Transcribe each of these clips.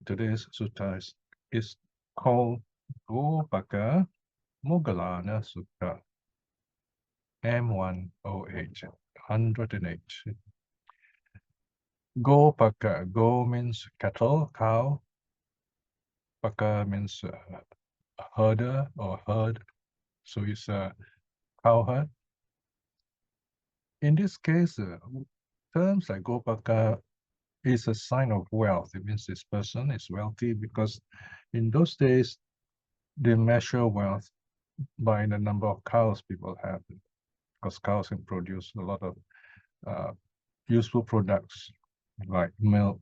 Today's sutta is called Gopaka Moggallana Sutta, M108, 108. Gopaka, go means cattle, cow. Paka means herder or herd. So it's a cow herd. In this case, terms like Gopaka is a sign of wealth. It means this person is wealthy because in those days, they measure wealth by the number of cows people have, because cows can produce a lot of useful products like milk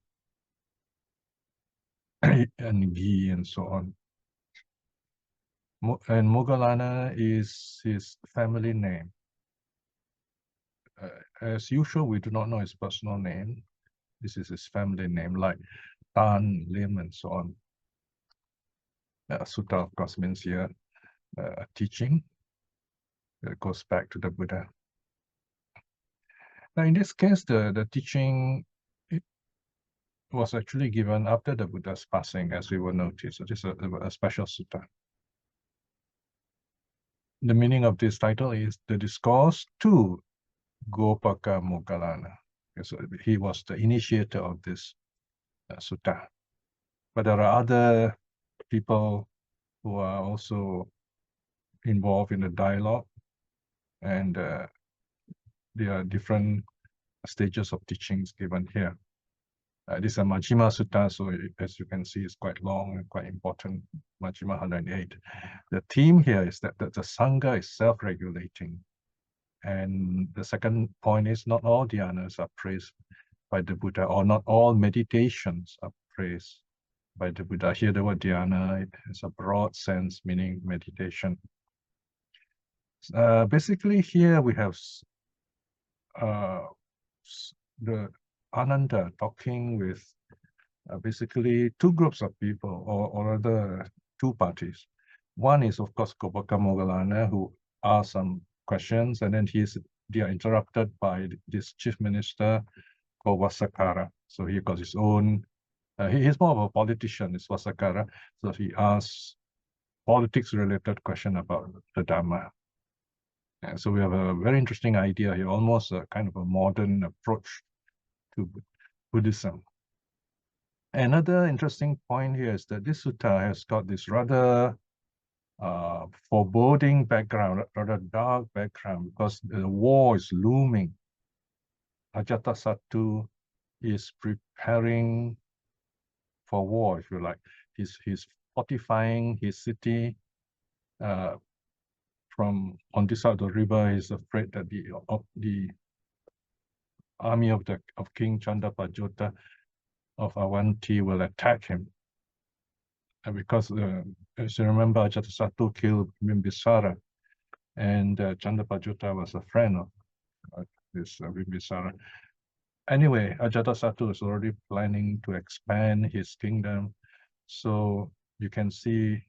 and ghee and so on. And Moggallana is his family name. As usual, we do not know his personal name. This is his family name, like Tan, Lim, and so on. Sutta, of course, means here teaching. It goes back to the Buddha. Now, in this case, the teaching was actually given after the Buddha's passing, as we will notice. So this is a special sutta. The meaning of this title is the discourse to Gopaka Moggallana. So he was the initiator of this sutta. But there are other people who are also involved in the dialogue, and there are different stages of teachings given here. This is a Majjhima Sutta, so as you can see, it's quite long and quite important. Majjhima 108. The theme here is that the sangha is self-regulating. And the second point is not all dhyanas are praised by the Buddha, or not all meditations are praised by the Buddha. Here the word dhyana is a broad sense, meaning meditation. Basically here we have the Ānanda talking with basically two groups of people, or rather two parties. One is, of course, Gopaka Moggallana, who asks some questions, and then they are interrupted by this chief minister called Vassa. So he got his own, he's more of a politician, is Vassa. So he asks politics-related question about the Dharma. And so we have a very interesting idea here, almost a kind of a modern approach to Buddhism. Another interesting point here is that this sutta has got this rather foreboding background, rather dark background, because the war is looming. Ajatasattu is preparing for war, if you like. He's fortifying his city from on this side of the river. He's afraid that the army of King Chandapajota of Avanti will attack him. And because, as you remember, Ajatasattu killed Bimbisara, and Chandapajota was a friend of this Bimbisara. Anyway, Ajatasattu is already planning to expand his kingdom. So you can see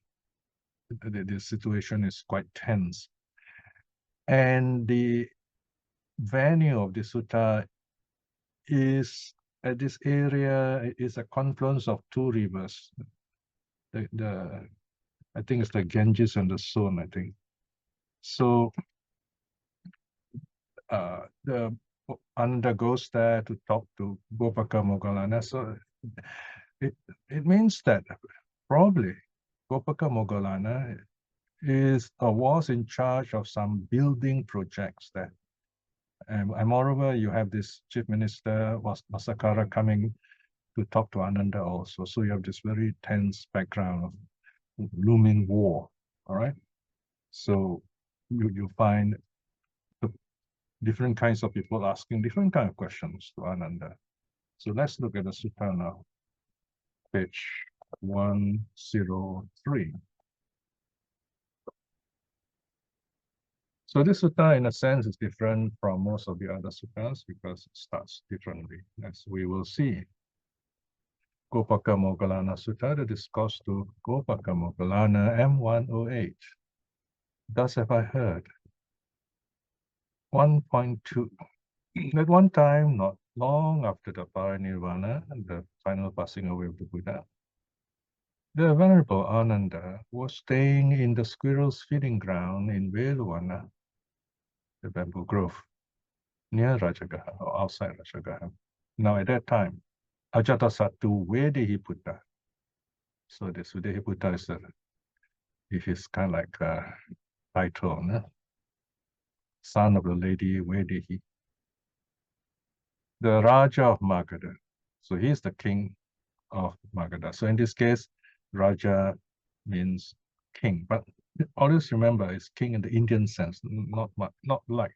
the situation is quite tense. And the venue of the sutta is at this area is a confluence of two rivers. I think it's the Ganges and the Son, I think. So the Ānanda goes there to talk to Gopaka Moggallana. So it means that probably Gopaka Moggallana was in charge of some building projects there. And moreover, you have this chief minister, Vassa, coming to talk to Ānanda also. So you have this very tense background of looming war, all right? So you find different kinds of people asking different kind of questions to Ānanda. So let's look at the sutta now, page 103. So this sutta, in a sense, is different from most of the other suttas because it starts differently, as we will see. Gopaka Moggallana Sutta, the discourse to Gopaka Moggallana, M108. Thus have I heard. 1.2. At one time, not long after the parinirvana, the final passing away of the Buddha, The Venerable Ānanda was staying in the squirrel's feeding ground in Veluvana, the bamboo grove, near Rajagaha or outside Rajagaha. Now at that time, Ajatasattu Vedihiputta. So this Vedihiputta is kind of like a title, no? Son of the lady Vedehi, the Raja of Magadha. So he's the king of Magadha. So in this case, Raja means king, but always remember it's king in the Indian sense, not like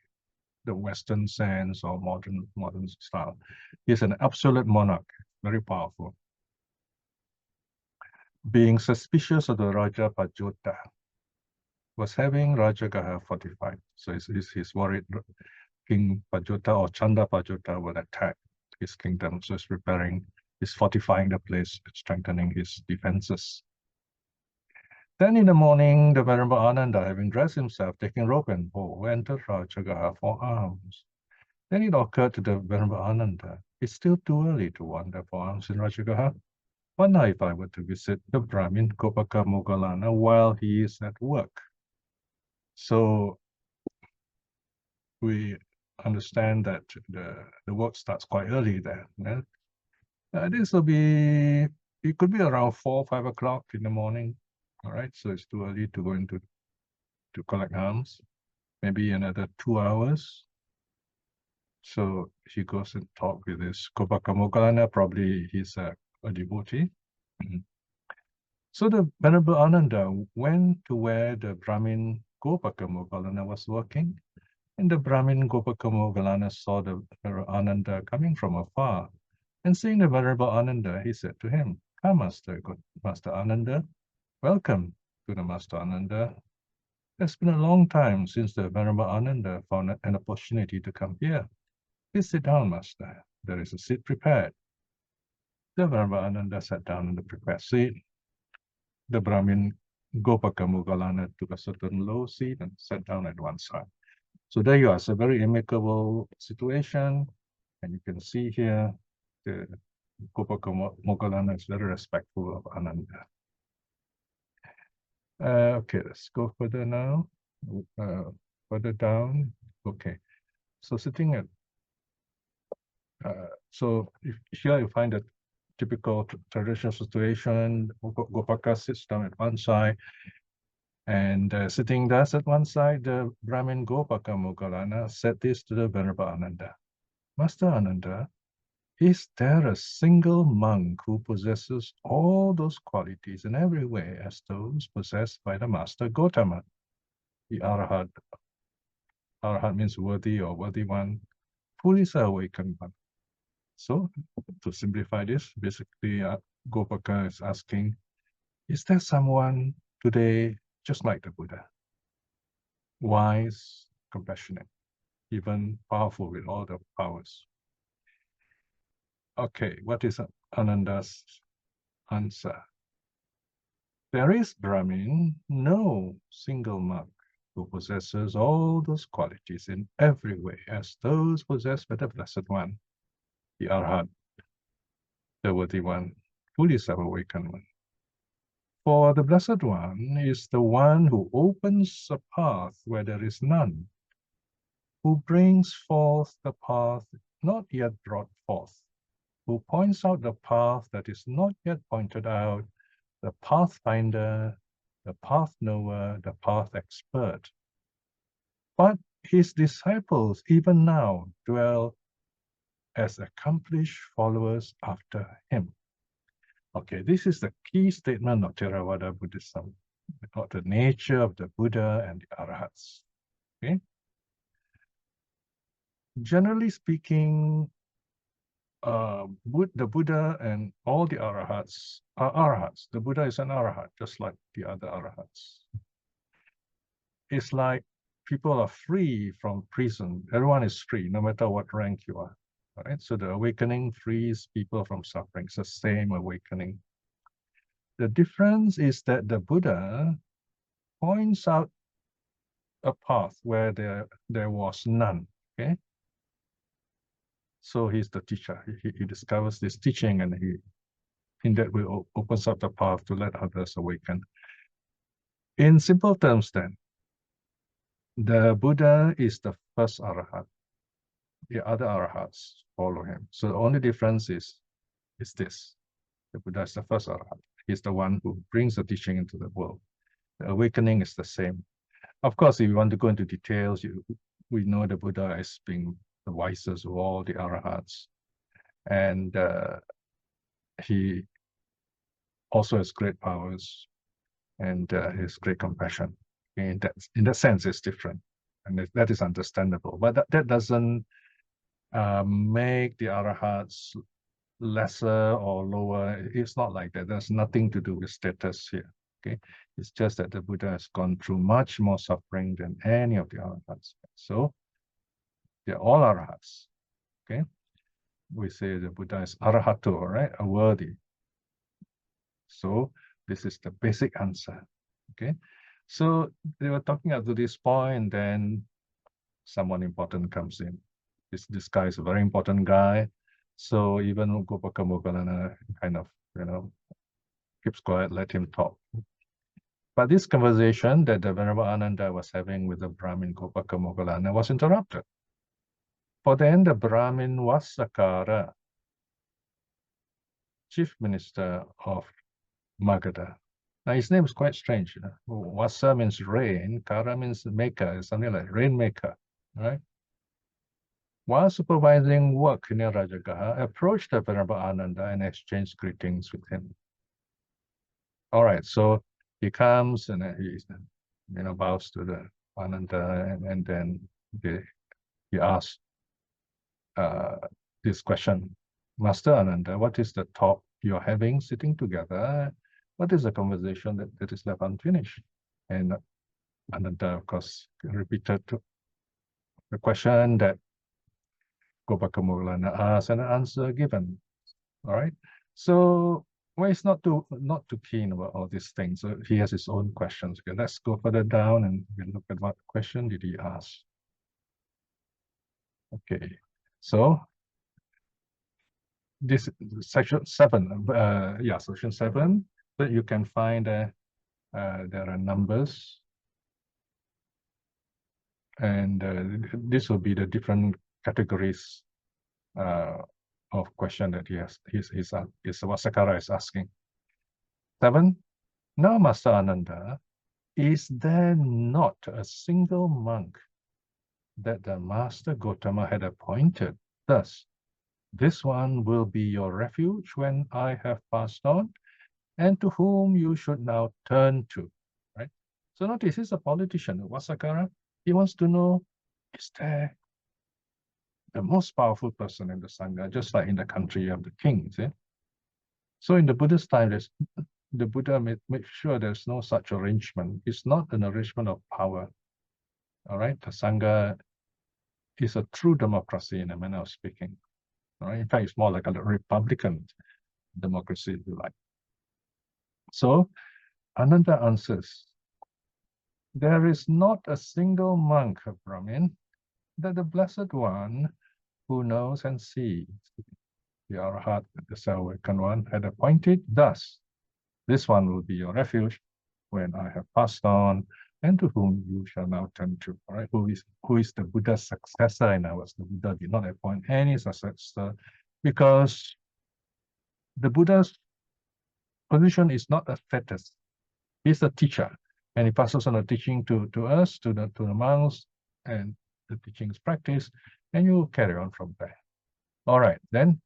the Western sense or modern style. He's an absolute monarch, very powerful. Being suspicious of the Raja Pajota, was having Rajagaha fortified. So he's worried King Pajota or Chanda Pajota will attack his kingdom. So he's fortifying the place, strengthening his defenses. Then in the morning, the Venerable Ānanda, having dressed himself, taking rope and bow, entered Rajagaha for alms. Then it occurred to the Venerable Ānanda, it's still too early to wander for alms in Rajagaha. What now if I were to visit the Brahmin Gopaka Moggallana while he is at work? So we understand that the work starts quite early there. Yeah? This will be, it could be around 4 or 5 o'clock in the morning. All right, so it's too early to go into to collect alms. Maybe another 2 hours. So he goes and talk with this Gopaka Moggallana. Probably he's a devotee. So the Venerable Ānanda went to where the Brahmin Gopaka Moggallana was working. And the Brahmin Gopaka Moggallana saw the Venerable Ānanda coming from afar. And seeing the Venerable Ānanda, he said to him, "Come, Master Ānanda, welcome to the Master Ānanda. It's been a long time since the Venerable Ānanda found an opportunity to come here. Please sit down, Master. There is a seat prepared." The Venerable Ānanda sat down in the prepared seat. The Brahmin Gopaka Moggallana took a certain low seat and sat down at one side. So there you are. It's a very amicable situation. And you can see here, the Gopaka Moggallana is very respectful of Ānanda. Okay, let's go further now. Further down. Okay. So sitting at, so here you find a typical traditional situation. Gopaka sits down at one side. And sitting thus at one side, the Brahmin Gopaka Moggallana said this to the Venerable Ānanda. Master Ānanda, is there a single monk who possesses all those qualities in every way as those possessed by the Master Gotama, the Arahat? Arahat means worthy or worthy one, fully awakened one. So, to simplify this, basically Gopaka is asking, is there someone today just like the Buddha? Wise, compassionate, even powerful with all the powers. Okay, what is Ānanda's answer? There is, Brahmin, no single monk who possesses all those qualities in every way as those possessed by the Blessed One, the Arhat, the worthy one, fully self-awakened one. For the Blessed One is the one who opens a path where there is none, who brings forth the path not yet brought forth, who points out the path that is not yet pointed out, the pathfinder, the path knower, the path expert. But his disciples even now dwell as accomplished followers after him. Okay, this is the key statement of Theravada Buddhism about the nature of the Buddha and the Arahats. Okay? Generally speaking, the Buddha and all the Arahats are Arahats. The Buddha is an Arahat, just like the other Arahats. It's like people are free from prison. Everyone is free, no matter what rank you are. Right? So the awakening frees people from suffering. It's the same awakening. The difference is that the Buddha points out a path where there was none. Okay. So he's the teacher. He discovers this teaching and in that way opens up the path to let others awaken. In simple terms then, the Buddha is the first Arahat. The other Arahats follow him. So the only difference is this. The Buddha is the first Arahat. He's the one who brings the teaching into the world. The awakening is the same. Of course, if you want to go into details, we know the Buddha as being the wisest of all the Arahats. And he also has great powers and his great compassion. In that sense, it's different. And that is understandable. But that doesn't make the Arahats lesser or lower. It's not like that. There's nothing to do with status here. Okay, it's just that the Buddha has gone through much more suffering than any of the Arahats. So they're all Arahats. Okay, we say the Buddha is Arahato, right? A worthy. So this is the basic answer. Okay, so they were talking up to this point, then someone important comes in. This guy is a very important guy. So even Gopaka Moggallana kind of, keeps quiet, let him talk. But this conversation that the Venerable Ānanda was having with the Brahmin Gopaka Moggallana was interrupted. For then the Brahmin Vassa, kāra, chief minister of Magadha. Now his name is quite strange. Vassa means rain, kāra means maker, something like rainmaker, right? While supervising work near Rajagaha, approached the Venerable Ānanda and exchanged greetings with him. All right, so he comes and he bows to the Ānanda, and then he asks this question: Master Ānanda, what is the talk you're having sitting together? What is the conversation that is left unfinished? And Ānanda, of course, repeated the question that Gopaka Moggallana asked and an answer given. All right. So he's not too keen about all these things. So he has his own questions. Okay, let's go further down and we'll look at what question did he ask. Okay. So this section 7. Section 7. But you can find there are numbers, and this will be the different categories of question that his Vasakara is asking. 7. Now, Master Ānanda, is there not a single monk that the Master Gotama had appointed? Thus, this one will be your refuge when I have passed on, and to whom you should now turn to. Right? So notice he's a politician, Vasakara. He wants to know, is there the most powerful person in the Sangha, just like in the country of the kings? So in the Buddhist time, the Buddha made sure there's no such arrangement. It's not an arrangement of power. All right, the Sangha is a true democracy in a manner of speaking. All right, in fact, it's more like a republican democracy, if you like. So Ānanda answers, there is not a single monk of Brahmin that the Blessed One who knows and sees, the Arahat, the self-awakened one, had appointed. Thus, this one will be your refuge when I have passed on, and to whom you shall now turn to. All right, who is the Buddha's successor? In other words, the Buddha did not appoint any successor because the Buddha's position is not a status. He's a teacher, and he passes on the teaching to us, to the monks, and the teaching is practiced, and you carry on from there. All right, then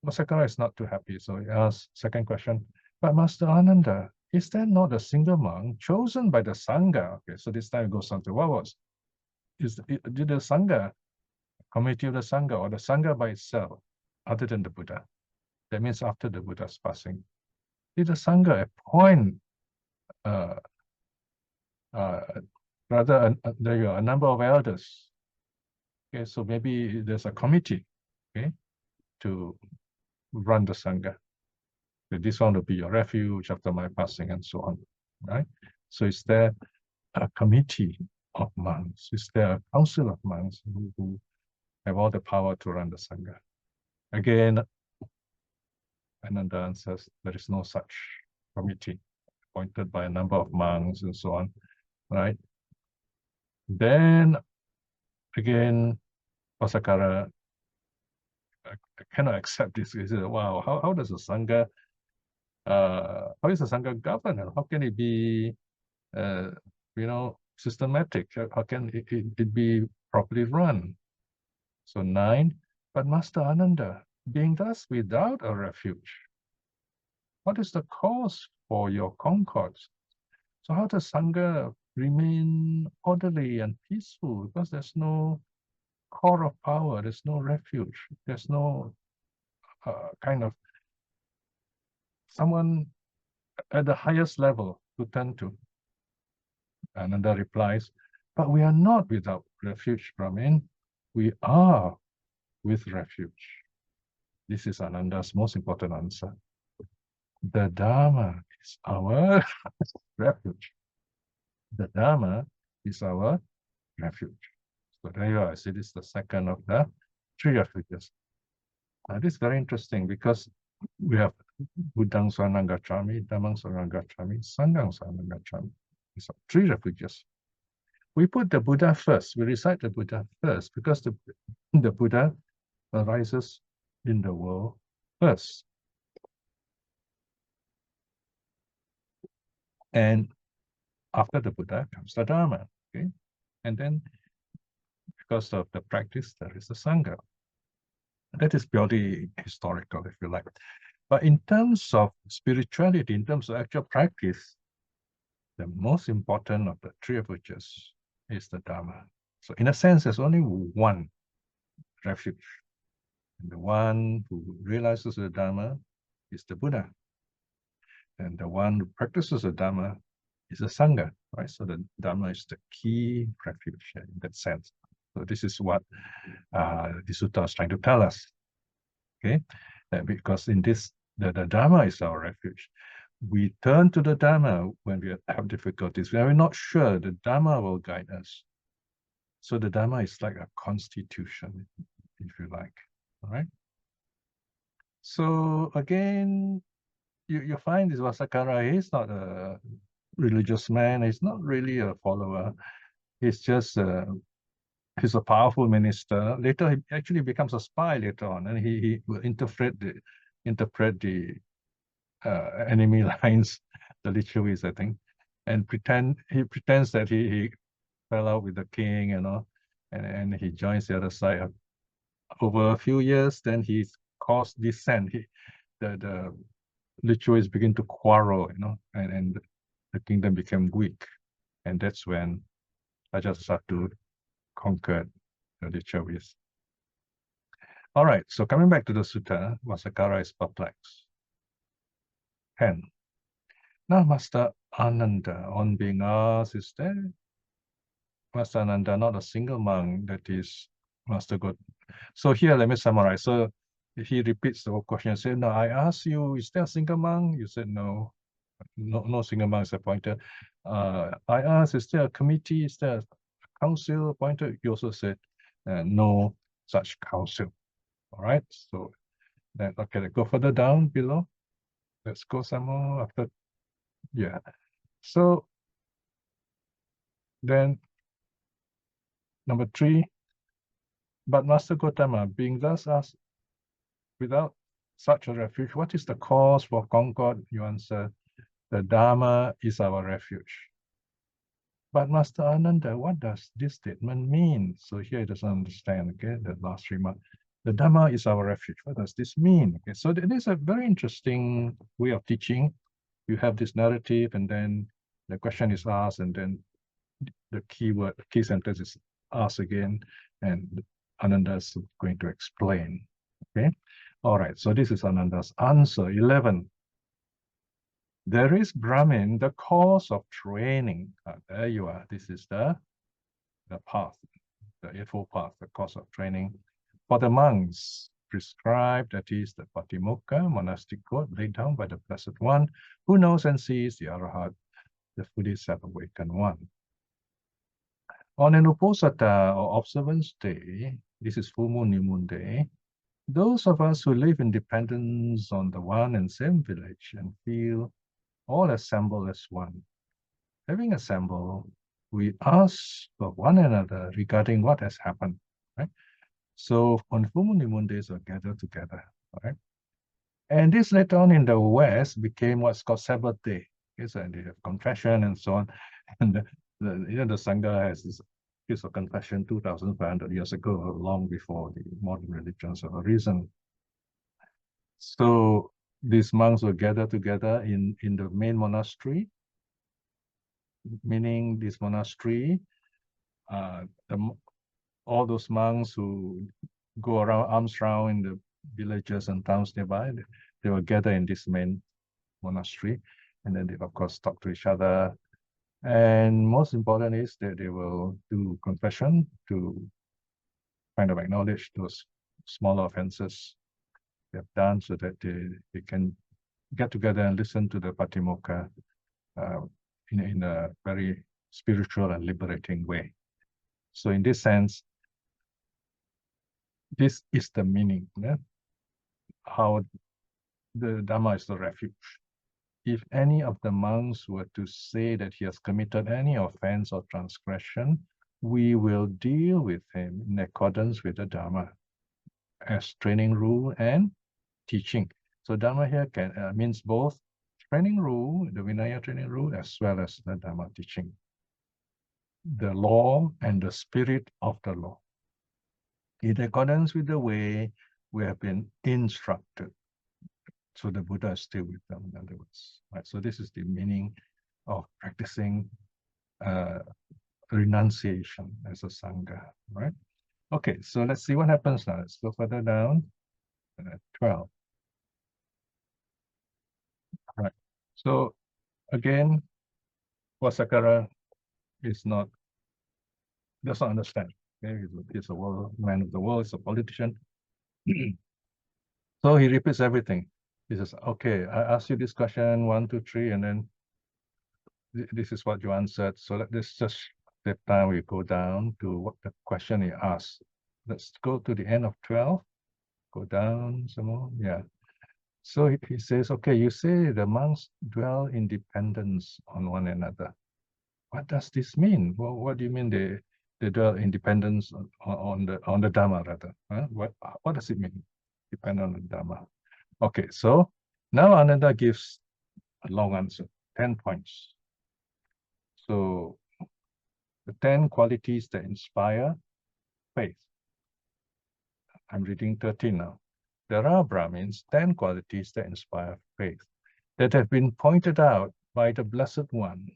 Vasakara is not too happy, so he asks second question, but Master Ānanda, is there not a single monk chosen by the Sangha? Okay, so this time it goes on to did the Sangha, committee of the Sangha, or the Sangha by itself, other than the Buddha? That means after the Buddha's passing. Did the Sangha appoint a number of elders? Okay, so maybe there's a committee, okay, to run the Sangha. This one will be your refuge after my passing, and so on, right? So is there a committee of monks? Is there a council of monks who have all the power to run the Sangha? Again, Ānanda answers, there is no such committee appointed by a number of monks and so on, right? Then again, Vassa kāra cannot accept this. He said, wow, how does a sangha, how is a sangha governed? How can it be, systematic? How can it be properly run? So 9, but Master Ānanda, being thus without a refuge, what is the cause for your concord? So how does sangha remain orderly and peaceful? Because there's no core of power, there's no refuge, there's no kind of someone at the highest level to turn to. Ānanda replies, but we are not without refuge, Brahmin. We are with refuge. This is Ānanda's most important answer. The Dharma is our refuge. The Dharma is our refuge. So there you are. I see this is the second of the 3 refuges. This is very interesting because we have Buddhaṃ Saranam Gacchāmi, Dhammam Saranam Gacchāmi, Sangham Saranam Gacchāmi. These are 3 refuges. We put the Buddha first. We recite the Buddha first because the Buddha arises in the world first. And after the Buddha comes the Dharma. Okay? And then because of the practice, there is the Sangha. That is purely historical, if you like. But in terms of spirituality, in terms of actual practice, the most important of the 3 refuges is the Dharma. So in a sense, there's only one refuge. And the one who realizes the Dharma is the Buddha. And the one who practices the Dharma is the Sangha, right? So the Dharma is the key refuge in that sense. So this is what the sutta is trying to tell us, okay? Because in this, the Dharma is our refuge. We turn to the Dharma when we have difficulties. We are not sure the Dharma will guide us. So the Dharma is like a constitution, if you like, all right? So again, you find this Vassa kāra, he's not a religious man, he's not really a follower. He's just he's a powerful minister. Later, he actually becomes a spy later on, and he will interpret the enemy lines, the lichavis, I think, and he pretends that he fell out with the king, and he joins the other side. Over a few years, then he's caused dissent. The lichavis begin to quarrel, and the kingdom became weak, and that's when Ajatasattu conquered the lichavis. All right, so coming back to the sutta, Vassa kāra is perplexed. 10. Now, Master Ānanda, on being asked, is there Master Ānanda not a single monk, that is Master God? So here, let me summarize. So he repeats the whole question and said, no, I asked you, is there a single monk? You said no. No single monk is appointed. I asked, is there a committee? Is there a council appointed? You also said no such council. All right. So then, okay, let's go further down below. Let's go some more after. Yeah. So then, number 3. But Master Gotama, being thus asked, without such a refuge, what is the cause for concord? You answer, the Dharma is our refuge. But Master Ānanda, what does this statement mean? So here he doesn't understand, okay, the last remark. The Dharma is our refuge. What does this mean? Okay, so it is a very interesting way of teaching. You have this narrative, and then the question is asked, and then the key sentence is asked again, and Ānanda is going to explain. Okay, all right. So this is Ānanda's answer. 11. There is Brahmin, the cause of training. There you are. This is the path, the Eightfold Path, the cause of training. For the monks, prescribed, that is the Pātimokkha, monastic code laid down by the Blessed One, who knows and sees the Arahat, the fully self-awakened one. On an Uposatha or observance day, this is full moon, new moon day, those of us who live in dependence on the one and same village and feel all assembled as one, having assembled, we ask of one another regarding what has happened, right? So on full moon days, we gather together, right? And this later on in the West became what's called Sabbath day. Okay, so they have confession and so on. And the sangha has this piece of confession 2,500 years ago, long before the modern religions have arisen. So these monks will gather together in the main monastery, meaning this monastery, all those monks who go around arms round in the villages and towns nearby, they will gather in this main monastery, and then they of course talk to each other. And most important is that they will do confession to kind of acknowledge those smaller offenses they have done, so that they can get together and listen to the Pātimokkha in a very spiritual and liberating way. So in this sense, this is the meaning, yeah? How the Dharma is the refuge. If any of the monks were to say that he has committed any offense or transgression, we will deal with him in accordance with the Dharma as training rule and teaching. So Dharma here means both training rule, the Vinaya training rule, as well as the Dharma teaching. The law and the spirit of the law, in accordance with the way we have been instructed. So the Buddha is still with them, in other words. Right? So this is the meaning of practicing renunciation as a sangha, right? Okay, so let's see what happens now. Let's go further down. 12. Right. So again, Vasakara does not understand. Okay, he's a man of the world, he's a politician. So he repeats everything. He says, okay, I asked you this question, 1, 2, 3, and then this is what you answered. So let's just step time, we go down to what the question he asked. Let's go to the end of 12. Go down some more. Yeah. So he says, okay, you say the monks dwell in dependence on one another. What does this mean? Well, what do you mean they dwell in dependence on the Dharma, rather? Huh? What does it mean? Depend on the Dharma. Okay, so now Ānanda gives a long answer, 10 points. So the 10 qualities that inspire faith. I'm reading 13 now. There are Brahmins, 10 qualities that inspire faith that have been pointed out by the Blessed One,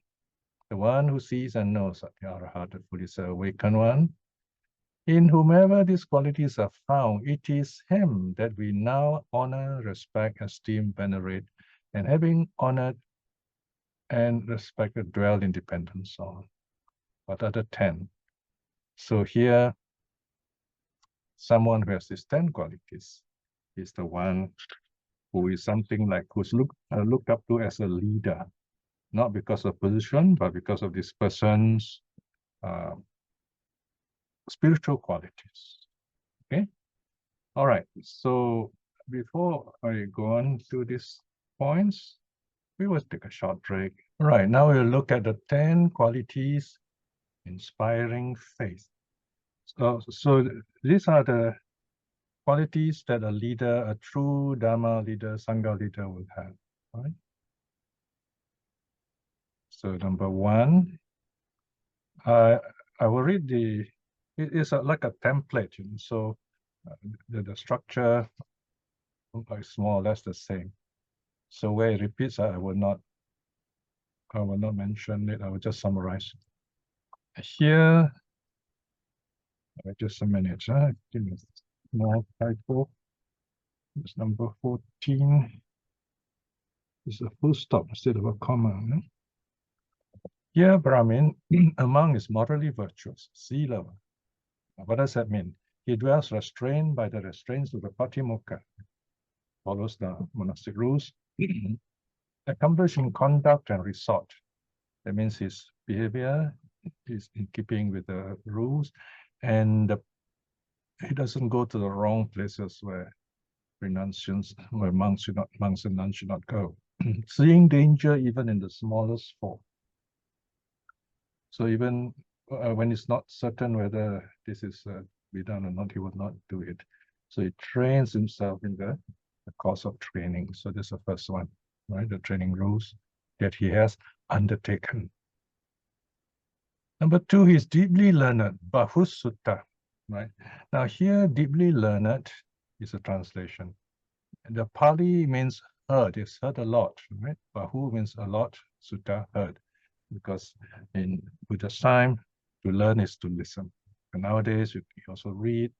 the one who sees and knows, the Arahant, the fully awakened one. In whomever these qualities are found, it is him that we now honor, respect, esteem, venerate, and having honored and respected, dwell in dependence on. What are the 10? So here, someone who has these 10 qualities is the one who is something like who's looked up to as a leader, not because of position, but because of this person's spiritual qualities. Okay. All right. So before I go on to these points, we will take a short break. All right. Now we'll look at the 10 qualities inspiring faith. So these are the qualities that a leader, a true Dharma leader, Sangha leader will have. Right? So number 1, I will read it is like a template, so the structure is more or less the same. So where it repeats, I will not mention it. I will just summarize. Here, just a minute. Give me a small typo. It's number 14. It's a full stop instead of a comma. Here, Brahmin, among is morally virtuous, sila. What does that mean? He dwells restrained by the restraints of the Pātimokkha, follows the monastic rules, accomplished in conduct and resort. That means his behavior is in keeping with the rules, and he doesn't go to the wrong places where renunciants, where monks and nuns should not go. Seeing danger even in the smallest fault. So even when it's not certain whether this is be done or not, he will not do it. So he trains himself in the course of training. So this is the first one, right? The training rules that he has undertaken. Number two, he's deeply learned, Bahus Sutta, right? Now here, deeply learned is a translation. The Pali means heard, it's heard a lot, right? Bahu means a lot, Sutta, heard. Because in Buddha's time, to learn is to listen. And nowadays, you also read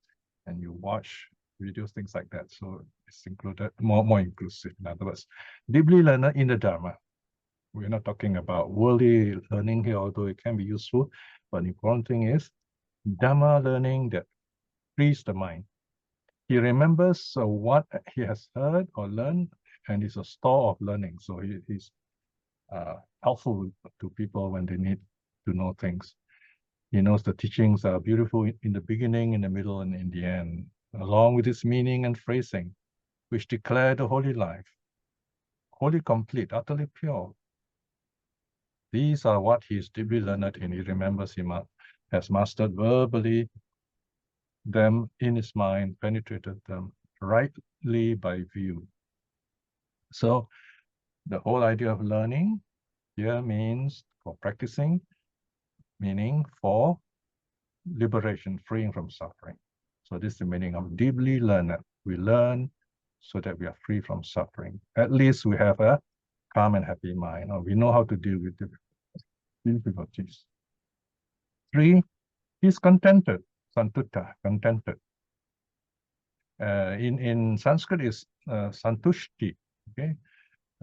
and you watch videos, things like that. So it's included, more inclusive. In other words, deeply learned in the Dharma. We're not talking about worldly learning here, although it can be useful. But the important thing is Dharma learning that frees the mind. He remembers what he has heard or learned, and is a store of learning. So he's helpful to people when they need to know things. He knows the teachings are beautiful in the beginning, in the middle, and in the end, along with its meaning and phrasing, which declare the holy life, wholly complete, utterly pure. These are what he is deeply learned in. He remembers he has mastered verbally them in his mind, penetrated them rightly by view. So the whole idea of learning here means for practicing, meaning for liberation, freeing from suffering. So this is the meaning of deeply learned. We learn so that we are free from suffering. At least we have a calm and happy mind, or we know how to deal with difficulties. Three, he's contented, santutta, contented. In Sanskrit is santushti, okay,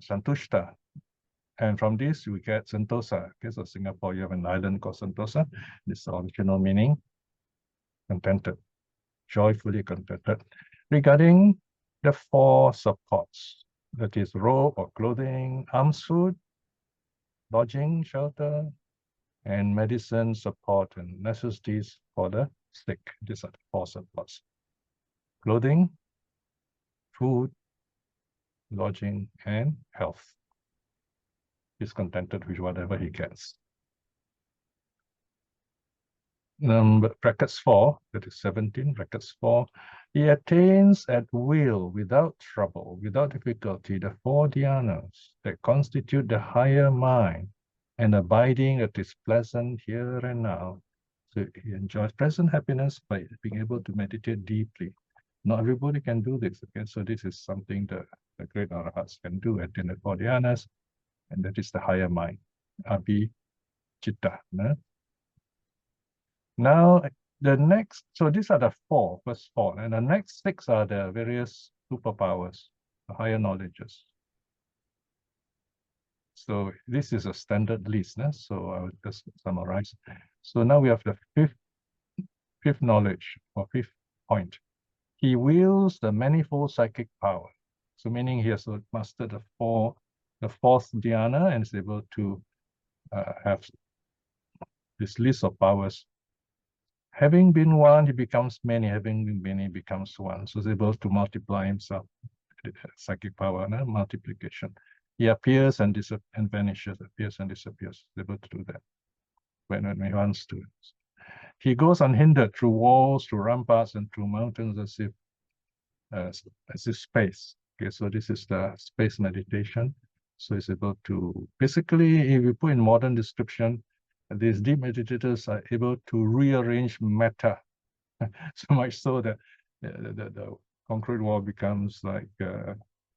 santushta. And from this, we get sentosa. Okay, so Singapore, you have an island called Sentosa. This is the original meaning, contented, joyfully contented. Regarding the four supports, that is robe or clothing, alms food, lodging, shelter, and medicine support and necessities for the sick. These are the four supports. Clothing, food, lodging, and health. He's contented with whatever he gets. Brackets 4, that is 17, brackets 4, he attains at will, without trouble, without difficulty, the 4 dhyanas that constitute the higher mind, and abiding that is pleasant here and now. So he enjoys present happiness by being able to meditate deeply. Not everybody can do this, okay? So this is something that the great arahats can do, attain the 4 dhyanas, and that is the higher mind, abhi chitta. No? Now, the next, so these are the first four, and the next 6 are the various superpowers, the higher knowledges. So this is a standard list, so I will just summarize. So now we have the fifth knowledge, or 5th point. He wields the manifold psychic power. So meaning he has mastered the 4th dhyana and is able to have this list of powers. Having been one, he becomes many. Having been many, becomes one. So he's able to multiply himself. Psychic power, multiplication. He appears and vanishes, appears and disappears. He's able to do that when he wants to. He goes unhindered through walls, through ramparts, and through mountains as if space. Okay, so this is the space meditation. So he's able to, basically, if you put in modern description, these deep meditators are able to rearrange matter so much so that the concrete wall becomes like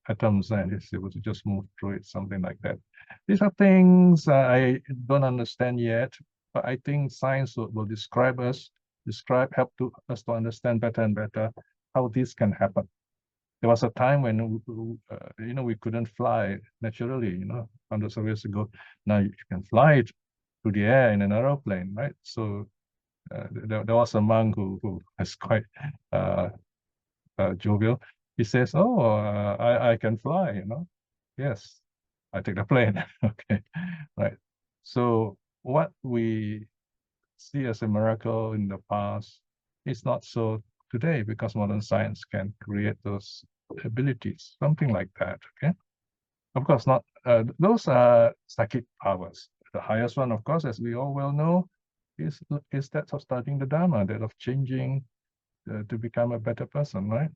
atoms, and it's able to just move through it, something like that. These are things I don't understand yet, but I think science will help us to understand better and better how this can happen. There was a time when we couldn't fly naturally, hundreds of years ago. Now you can fly through the air in an aeroplane, right? So there was a monk who was quite jovial. He says, "Oh, I can fly, Yes, I take the plane." Okay, right. So what we see as a miracle in the past is not so today because modern science can create those abilities, something like that. Okay, of course not. Those are psychic powers. The highest one, of course, as we all well know, is that of studying the Dharma, that of changing to become a better person, right?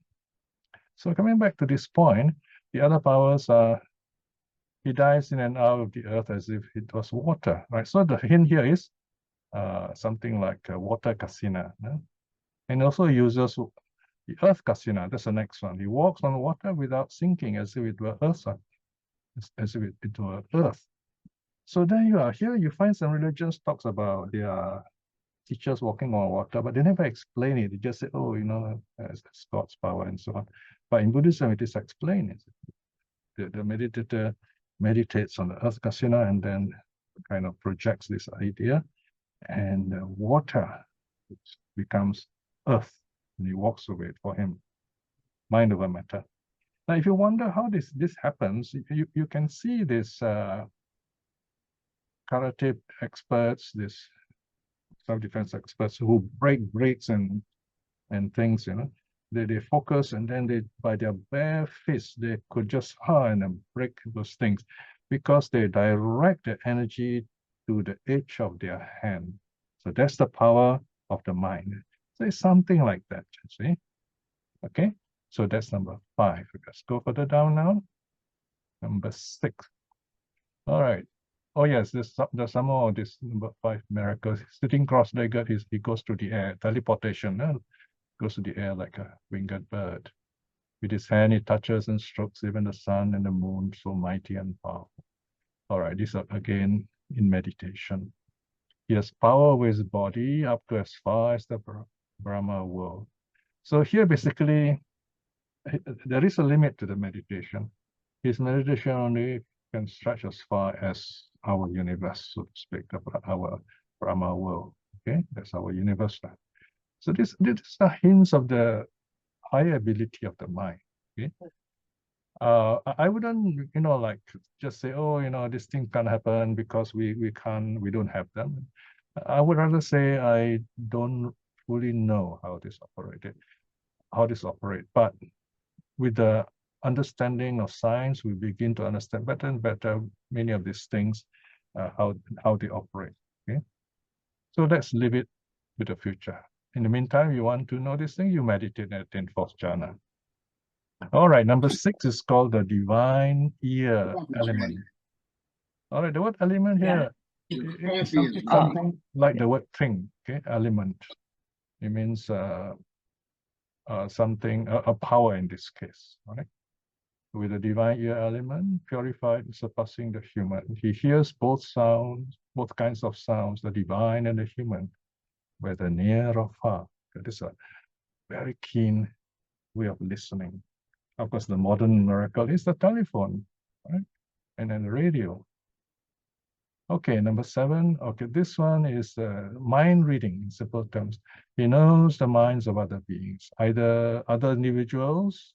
So coming back to this point, the other powers are he dives in and out of the earth as if it was water, right? So the hint here is something like water kasina, and also uses the earth kasina. That's the next one. He walks on water without sinking, as if it were earth, as if it were earth. So there you are. Here you find some religions talks about their teachers walking on water, but they never explain it. They just say, oh, you know, it's God's power and so on. But in Buddhism, it is explained. The meditator meditates on the earth kasina and then kind of projects this idea, and water becomes earth, and he walks away for him. Mind over matter. Now, if you wonder how this happens, you can see this karate experts, this self-defense experts who break bricks and things, you know, they focus, and then they, by their bare fists, they could just and break those things because they direct the energy to the edge of their hand. So that's the power of the mind. So it's something like that, you see. Okay, so that's number 5. Let's go further down now. Number 6. All right. Oh yes, there's some more of this number 5 miracles. Sitting cross-legged, he goes to the air, teleportation, goes to the air like a winged bird. With his hand, he touches and strokes even the sun and the moon, so mighty and powerful. All right, these are again in meditation. He has power over his body up to as far as the Brahma world. So here, basically, there is a limit to the meditation. His meditation only can stretch as far as our universe, so to speak, our Brahma world. Okay, that's our universe. So these are hints of the higher ability of the mind. Okay, I wouldn't, you know, like just say, oh, you know, this thing can't happen because we don't have them. I would rather say I don't fully know how this operates, but with the understanding of science, we begin to understand better and better many of these things, how they operate. Okay, so let's leave it with the future. In the meantime, you want to know this thing, you meditate at 10th jhana. All right, number 6 is called the divine ear element. All right, the word element here is something like the word thing. Okay, element. It means something, a power in this case. All right. With the divine ear element, purified, surpassing the human. He hears both sounds, both kinds of sounds, the divine and the human, whether near or far. That is a very keen way of listening. Of course, the modern miracle is the telephone, right? And then the radio. Okay, number 7. Okay, this one is mind reading in simple terms. He knows the minds of other beings, either other individuals,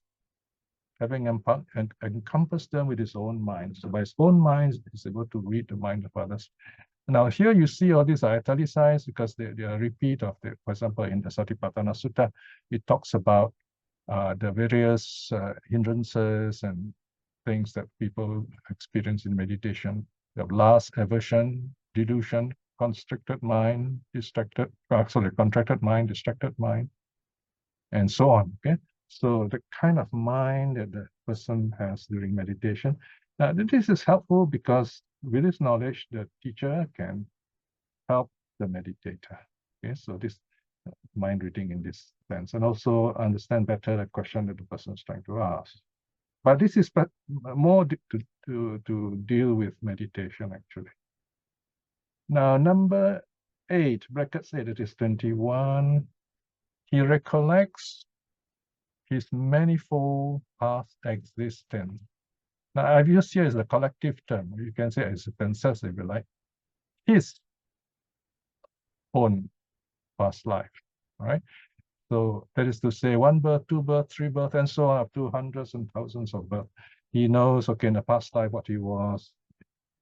having encompassed them with his own mind. So by his own mind, he's able to read the mind of others. Now here you see all these are italicized because they are a repeat of the, for example, in the Satipatthana Sutta, it talks about the various hindrances and things that people experience in meditation. You have lust, aversion, delusion, contracted mind, contracted mind, distracted mind, and so on. Okay, so the kind of mind that the person has during meditation. Now, this is helpful because with this knowledge, the teacher can help the meditator. Okay, so this mind reading in this sense, and also understand better the question that the person is trying to ask. But this is more to deal with meditation, actually. Now, number 8, brackets 8, it is 21. He recollects his manifold past existence. Now, I've used here as a collective term. You can say as a princess, if you like. His own past life, all right? So that is to say 1 birth, 2 birth, 3 birth, and so on, up to hundreds and thousands of births. He knows, okay, in the past life, what he was,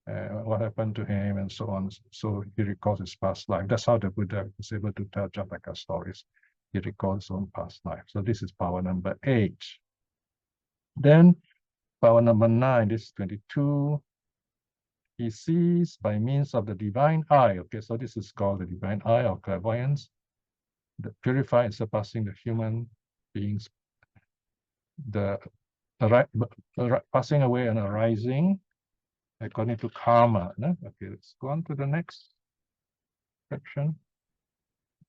what happened to him, and so on. So he recalls his past life. That's how the Buddha is able to tell Jataka stories. He recalls his own past life. So this is power number 8. Then power number 9, this is 22. He sees by means of the divine eye. Okay, so this is called the divine eye or clairvoyance, the purified surpassing the human beings, the passing away and arising according to karma. No? Okay, let's go on to the next section.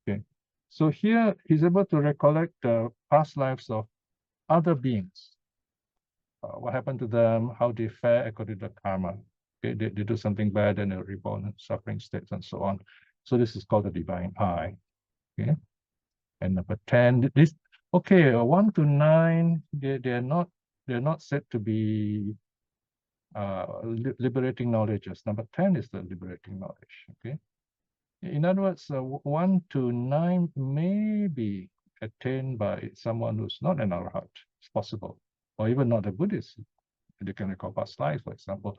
Okay, so here he's able to recollect the past lives of other beings. What happened to them, how they fare according to karma. Okay, they do something bad and they're reborn in suffering states and so on. So this is called the divine eye. Okay, and number 10, this 1 to 9, they're not said to be liberating knowledges. Number 10 is the liberating knowledge. Okay, in other words, 1 to 9 may be attained by someone who's not an arhat. It's possible, or even not a Buddhist. They can recall past lives, for example,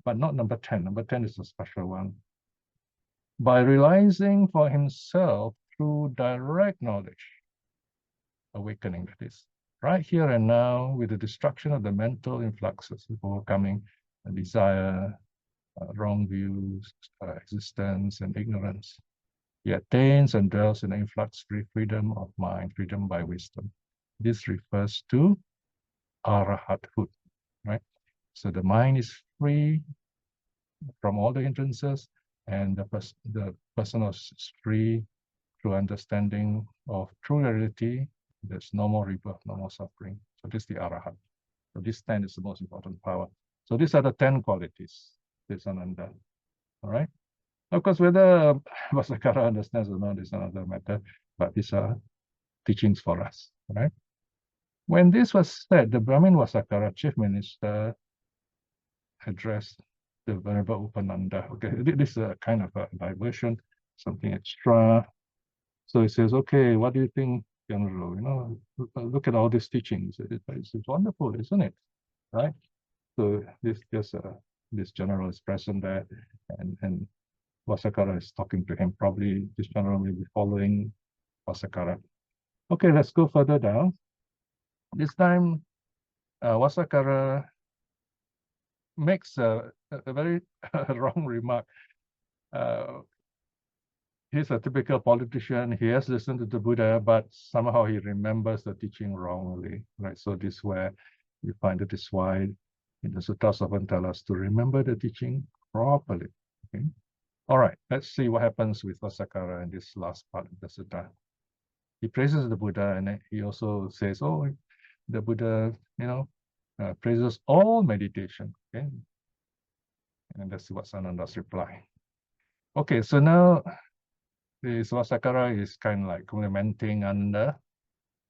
but not number 10. Number 10 is a special one. By realizing for himself through direct knowledge, awakening, that is, right here and now, with the destruction of the mental influxes, overcoming a desire, wrong views, existence, and ignorance. He attains and dwells in influx-free freedom of mind, freedom by wisdom. This refers to arahathood, right? So the mind is free from all the hindrances, and the person is free through understanding of true reality. There's no more rebirth, no more suffering. So this is the arahat. So this 10 is the most important power. So these are the 10 qualities. This Ānanda. All right. Of course, whether Vassa kāra understands or not is another matter, but these are teachings for us. Right. When this was said, the Brahmin Vassa kāra chief minister addressed the Venerable Upananda. Okay, this is a kind of a diversion, something extra. So he says, okay, what do you think, General? You know, look at all these teachings. It's wonderful, isn't it? Right? So this general is present there, and Vassa kāra is talking to him. Probably this general will be following Vassa kāra. Okay, let's go further down. This time, Vassa kāra makes a very wrong remark. He's a typical politician. He has listened to the Buddha, but somehow he remembers the teaching wrongly, right? So this is where you find that is why in the suttas often tell us to remember the teaching properly. Okay. All right, let's see what happens with Vassa kāra in this last part of the sutta. He praises the Buddha, and he also says, oh, the Buddha, praises all meditation. Okay. And that's what's Ānanda's reply. Okay, so now this Vassa kāra is kind of like complimenting Ānanda.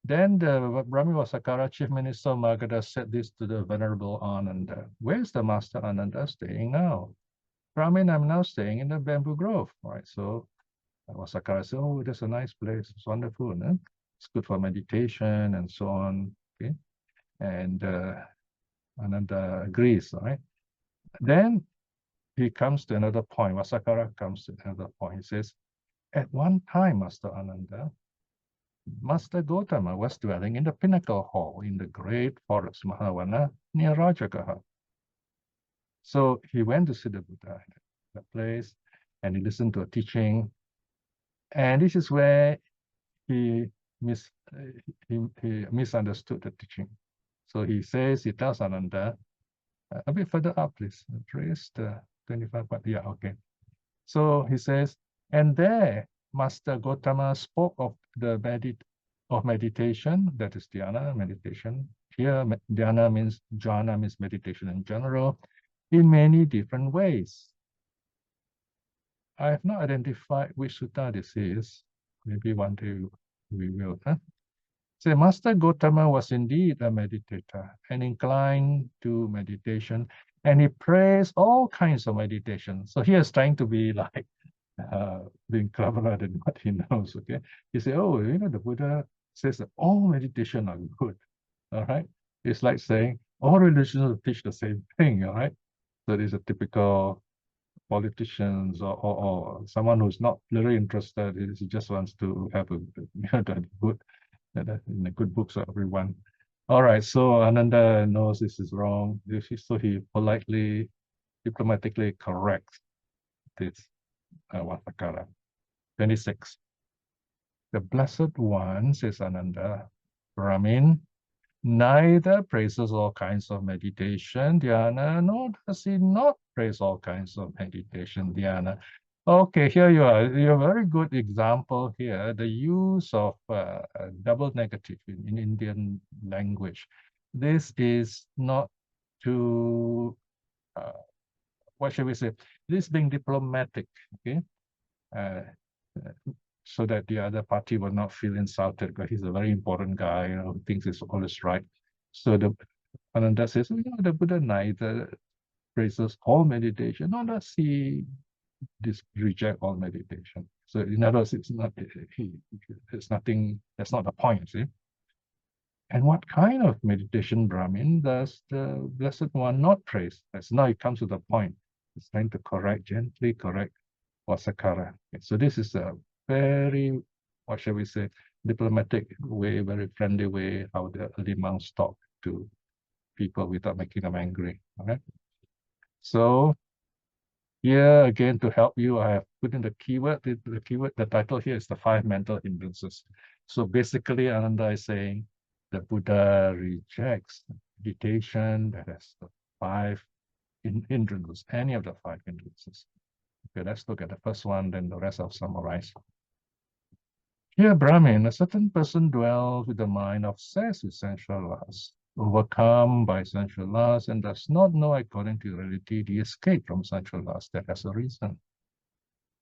Then the Brahmin Vassa kāra chief minister of Magadha said this to the Venerable Ānanda. Where's the Master Ānanda staying now? Brahmin, I'm now staying in the bamboo grove. All right, so Vassa kāra said, oh, that's a nice place. It's wonderful. No? It's good for meditation and so on. Okay, and Ānanda agrees. All right. Then he comes to another point. Vassa kāra comes to another point. He says, at one time, Master Ānanda, Master Gotama was dwelling in the pinnacle hall in the great forest Mahavana near Rajagaha. So he went to see the Buddha in that place, and he listened to a teaching. And this is where he misunderstood the teaching. So he tells Ānanda, a bit further up, please. Trace the 25 part. Yeah, okay. So he says, and there Master Gotama spoke of the meditation, that is dhyana, meditation. Here, dhyana means, jhana means meditation in general, in many different ways. I have not identified which sutta this is. Maybe one day we will. Huh? So Master Gotama was indeed a meditator and inclined to meditation, and he praised all kinds of meditation. So he is trying to be like being cleverer than what he knows. Okay, he said, "Oh, the Buddha says that all meditation are good." All right, it's like saying all religions teach the same thing. All right, so it is a typical politicians or someone who's not really interested. He just wants to have a in the good books of everyone. All right, so Ānanda knows this is wrong. So he politely, diplomatically corrects this Vassa kāra. 26. The Blessed One, says Ānanda, Brahmin, neither praises all kinds of meditation, dhyana, nor does he not praise all kinds of meditation, dhyana. Okay, here you are. You have a very good example here, the use of double negative in Indian language. This is not to, what should we say? This being diplomatic, okay? So that the other party will not feel insulted, because he's a very important guy, who thinks he's always right. So the Ānanda says, the Buddha neither praises all meditation, nor does he reject all meditation. So in other words, it's nothing, that's not the point, see? And what kind of meditation, Brahmin, does the Blessed One not praise? That's now it comes to the point. It's trying to gently correct Vassa kāra. Okay, so this is a very, what shall we say, diplomatic way, very friendly way, how the early monks talk to people without making them angry. Okay. So here again, to help you, I have put in the keyword. The title here is the 5 mental hindrances. So basically, Ānanda is saying the Buddha rejects meditation that has the 5 hindrances, any of the 5 hindrances. Okay, let's look at the first one, then the rest I'll summarize. Here, Brahmin, a certain person dwells with the mind obsessed with sensual lust, overcome by sensual lust, and does not know according to reality the escape from sensual lust that has a reason.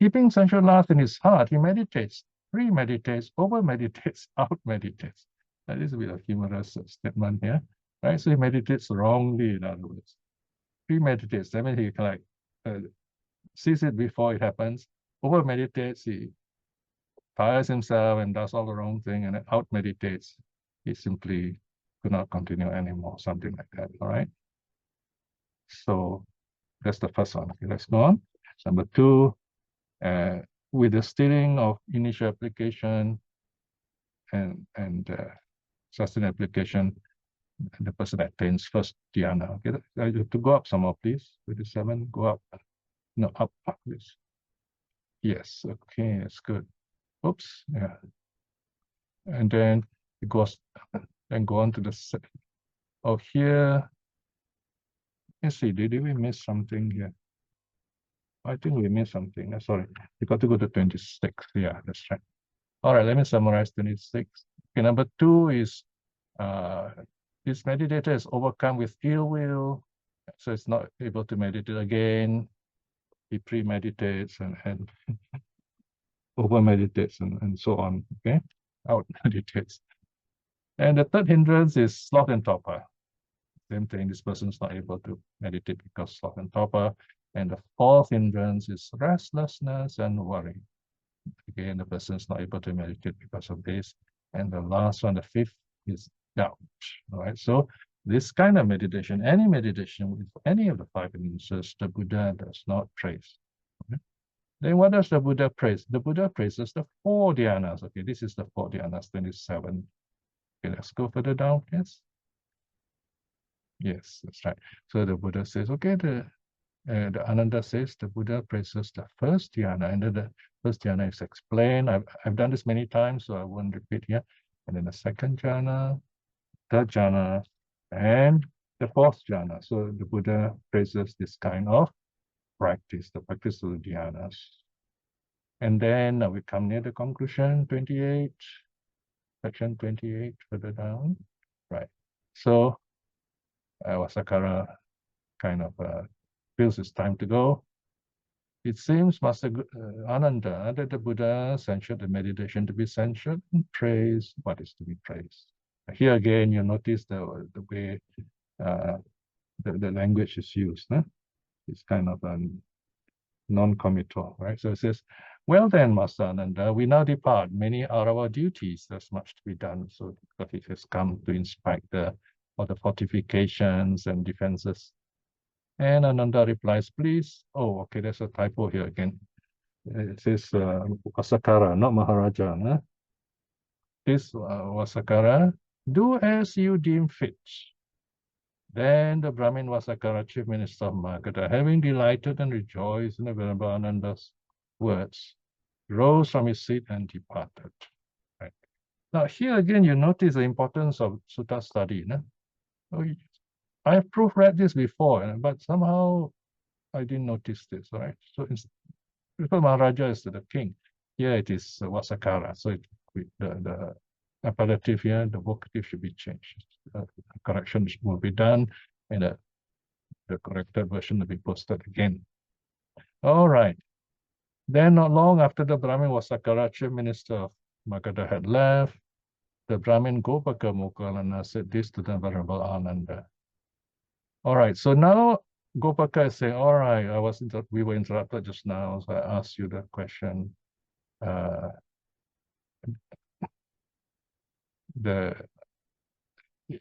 Keeping sensual lust in his heart, he meditates, premeditates, over-meditates, out-meditates. That is a bit of humorous statement here, right? So he meditates wrongly, in other words. Premeditates, that means he like sees it before it happens. Over-meditates, he tires himself and does all the wrong thing, and then out-meditates. He simply could not continue anymore, something like that, all right? So that's the first one. Okay, let's go on. Number 2, with the steering of initial application and sustained application, the person attains first dhyana. Okay, I have to go up some more, please. 27, go up. No, up, please. Yes, okay, that's good. Oops, yeah. And then it goes, and go on to the second. Oh, here, let's see, did we miss something here? I think we missed something. Sorry, we got to go to 26. Yeah, that's right. All right, let me summarize 26. Okay, number 2 is this meditator is overcome with ill will, so it's not able to meditate again. He premeditates and over meditates and so on. Okay, out meditates. And the third hindrance is sloth and torpor. Same thing, this person is not able to meditate because sloth and torpor. And the fourth hindrance is restlessness and worry. Again, the person is not able to meditate because of this. And the last one, the 5th, is doubt. All right, so this kind of meditation, any meditation with any of the 5 hindrances, the Buddha does not praise. Okay? Then what does the Buddha praise? The Buddha praises the 4 dhyanas. Okay, this is the 4 dhyanas, 27. Okay, let's go further down, yes. Yes, that's right. So the Buddha says, okay, the Ānanda says the Buddha praises the first dhyana, and then the first dhyana is explained. I've done this many times, so I won't repeat here. And then the second jhana, third jhana, and the 4th jhana. So the Buddha praises this kind of practice, the practice of the dhyanas. And then we come near the conclusion, 28, section 28, further down. Right. So Vassa kāra kind of feels it's time to go. It seems, Master Ānanda, that the Buddha censured the meditation to be censured and praised what is to be praised. Here again, you notice the way the language is used. Huh? It's kind of non-committal, right? So it says, well then, Master Ānanda, we now depart. Many are our duties. There's much to be done. So because it has come to inspect all the fortifications and defenses And Ānanda replies, please. Oh, okay, there's a typo here again. It says Vasakara, not Maharaja. Huh? This Vasakara, do as you deem fit. Then the Brahmin Vasakara, chief minister of Magadha, having delighted and rejoiced in the Venerable Ānanda's words, rose from his seat and departed. Right. Now, here again, you notice the importance of sutta study. No? I have proofread this before, but somehow I didn't notice this, right? So because Maharaja is the king, here it is Vasakara. So the appellative here, the vocative should be changed. Corrections will be done, and the corrected version will be posted again. All right. Then, not long after the Brahmin Vasakara, chief minister of Magadha, had left, the Brahmin Gopaka Moggallana said this to the Venerable Ānanda. All right, so now Gopaka is saying, all right, we were interrupted just now, so I asked you the question.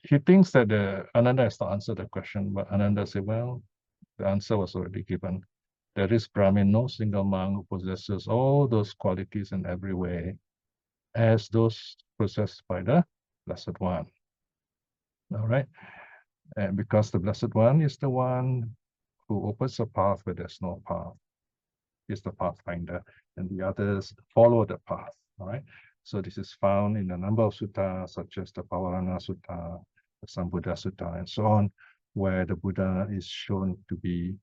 He thinks that Ānanda has not answered the question, but Ānanda said, well, the answer was already given. There is Brahmin, no single monk who possesses all those qualities in every way, as those possessed by the Blessed One. All right, and because the Blessed One is the one who opens a path where there's no path, is the pathfinder, and the others follow the path. All right. So this is found in a number of suttas, such as the Pavarana Sutta, the Sambuddha Sutta, and so on, where the Buddha is shown to be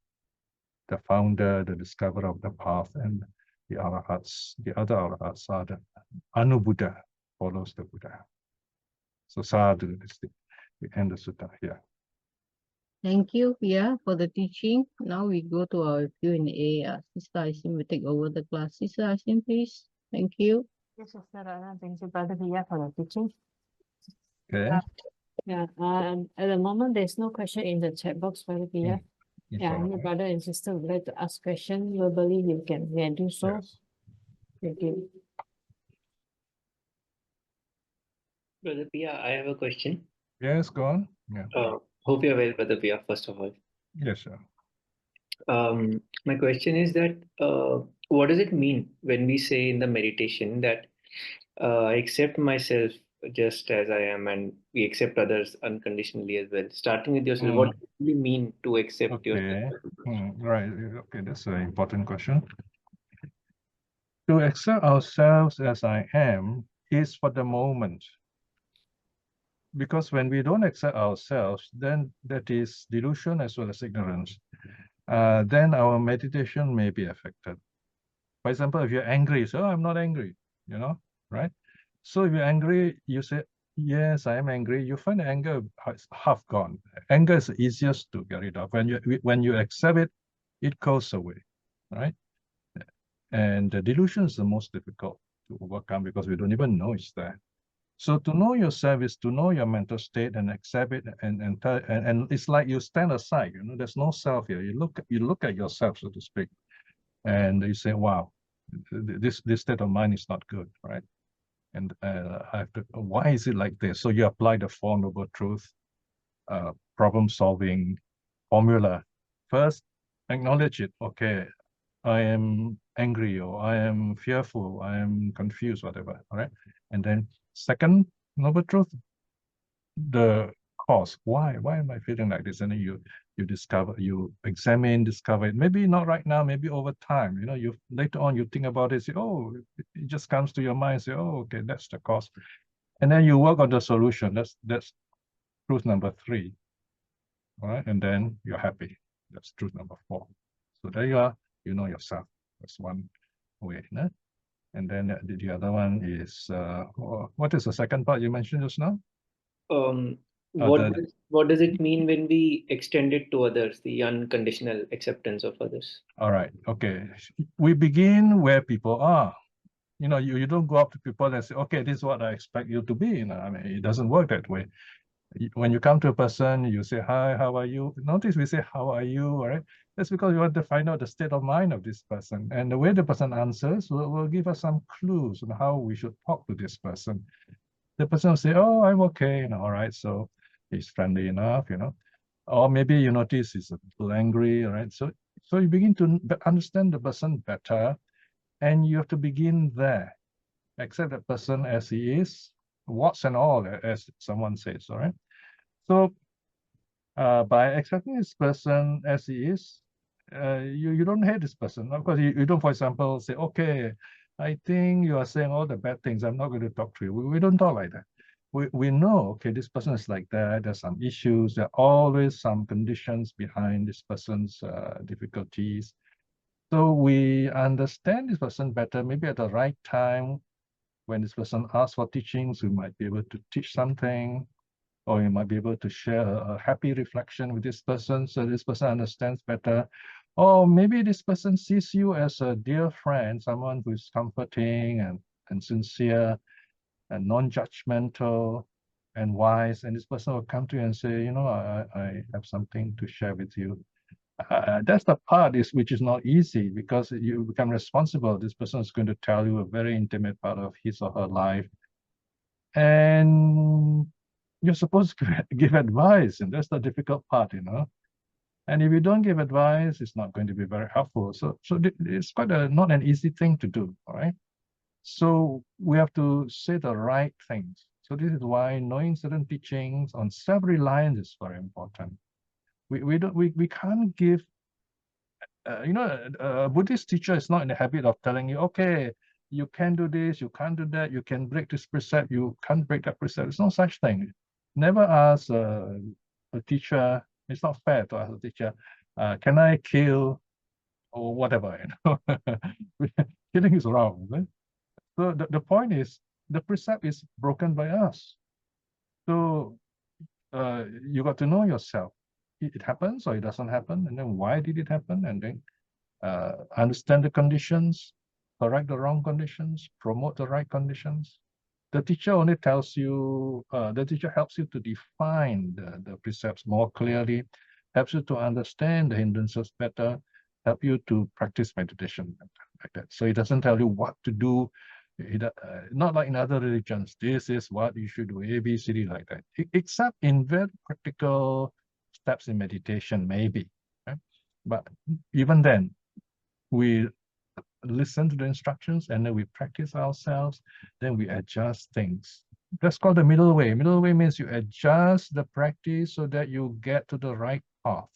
the founder, the discoverer of the path, and the arahats, the other arahats are the Anubuddha, follows the Buddha. So sadhu is the end of sutta here. Thank you, Piya, for the teaching. Now we go to our Q&A. Sister Aisin will take over the class. Sister Aisin, please. Thank you. Yes, Sister Rana. Thank you, Brother Piya, for the teaching. Okay. At the moment, there's no question in the chat box, Brother Piya. Any brother and sister would like to ask questions verbally, you can do so. Yes. Thank you. Brother Piya, I have a question. Yes, go on. Yeah. Hope you're well, Brother Piya, first of all. Yes, sir. My question is that what does it mean when we say in the meditation that I accept myself just as I am, and we accept others unconditionally as well? Starting with yourself, what does it really mean to accept yourself? Right. Okay, that's an important question. To accept ourselves as I am is for the moment. Because when we don't accept ourselves, then that is delusion as well as ignorance. Then our meditation may be affected. For example, if you're angry, you say, oh, I'm not angry, right? So if you're angry, you say, yes, I am angry. You find anger is half gone. Anger is the easiest to get rid of. When you accept it, it goes away, right? And the delusion is the most difficult to overcome because we don't even know it's there. So to know yourself is to know your mental state and accept it, and it's like you stand aside. There's no self here. You look at yourself, so to speak, and you say, "Wow, this state of mind is not good, right?" And I have to. Why is it like this? So you apply the Four Noble Truth, problem-solving formula. First, acknowledge it. Okay, I am angry, or I am fearful, I am confused, whatever. All right, and then second noble truth, the cause. Why am I feeling like this? And then you discover, you examine, discover it. Maybe not right now, maybe over time. You later on you think about it, say, oh, it just comes to your mind, say, oh, okay, that's the cause. And then you work on the solution. That's truth number 3. All right, and then you're happy. That's truth number 4. So there you are, you know yourself. That's one way. No? And then the other one is, what is the second part you mentioned just now? What does it mean when we extend it to others, the unconditional acceptance of others? All right, okay. We begin where people are. You don't go up to people and say, okay, this is what I expect you to be. I mean, it doesn't work that way. When you come to a person, you say, hi, how are you? Notice we say, how are you? All right. That's because we want to find out the state of mind of this person. And the way the person answers will give us some clues on how we should talk to this person. The person will say, oh, I'm okay. All right. So he's friendly enough, or maybe you notice he's a little angry, right? So you begin to understand the person better, and you have to begin there. Accept that person as he is, warts and all, as someone says, all right? So by accepting this person as he is, you don't hate this person. Of course, you don't, for example, say, okay, I think you are saying all the bad things, I'm not going to talk to you. We don't talk like that. We know, okay, this person is like that, there's some issues, there are always some conditions behind this person's difficulties. So we understand this person better, maybe at the right time, when this person asks for teachings, we might be able to teach something, or you might be able to share a happy reflection with this person, so this person understands better. Or maybe this person sees you as a dear friend, someone who is comforting and sincere and non-judgmental and wise, and this person will come to you and say, you know, I have something to share with you. That's the part which is not easy, because you become responsible. This person is going to tell you a very intimate part of his or her life, and you're supposed to give advice, and that's the difficult part, you know. And if you don't give advice, it's not going to be very helpful. So it's quite not an easy thing to do, all right? So we have to say the right things. So this is why knowing certain teachings on self-reliance is very important. We can't give, you know, a Buddhist teacher is not in the habit of telling you, okay, you can do this, you can't do that, you can break this precept, you can't break that precept. There's no such thing. Never ask a teacher, it's not fair to ask a teacher, can I kill or whatever, you know. Killing is wrong, isn't it? So the point is, the precept is broken by us. So you got to know yourself. It happens or it doesn't happen, and then why did it happen? And then understand the conditions, correct the wrong conditions, promote the right conditions. The teacher only tells you, the teacher helps you to define the precepts more clearly, helps you to understand the hindrances better, help you to practice meditation like that. So it doesn't tell you what to do. Not like in other religions, this is what you should do, A, B, C, D, like that. Except in very practical steps in meditation, maybe. Right? But even then, we listen to the instructions, and then we practice ourselves, then we adjust things. That's called the middle way. Middle way means you adjust the practice so that you get to the right path.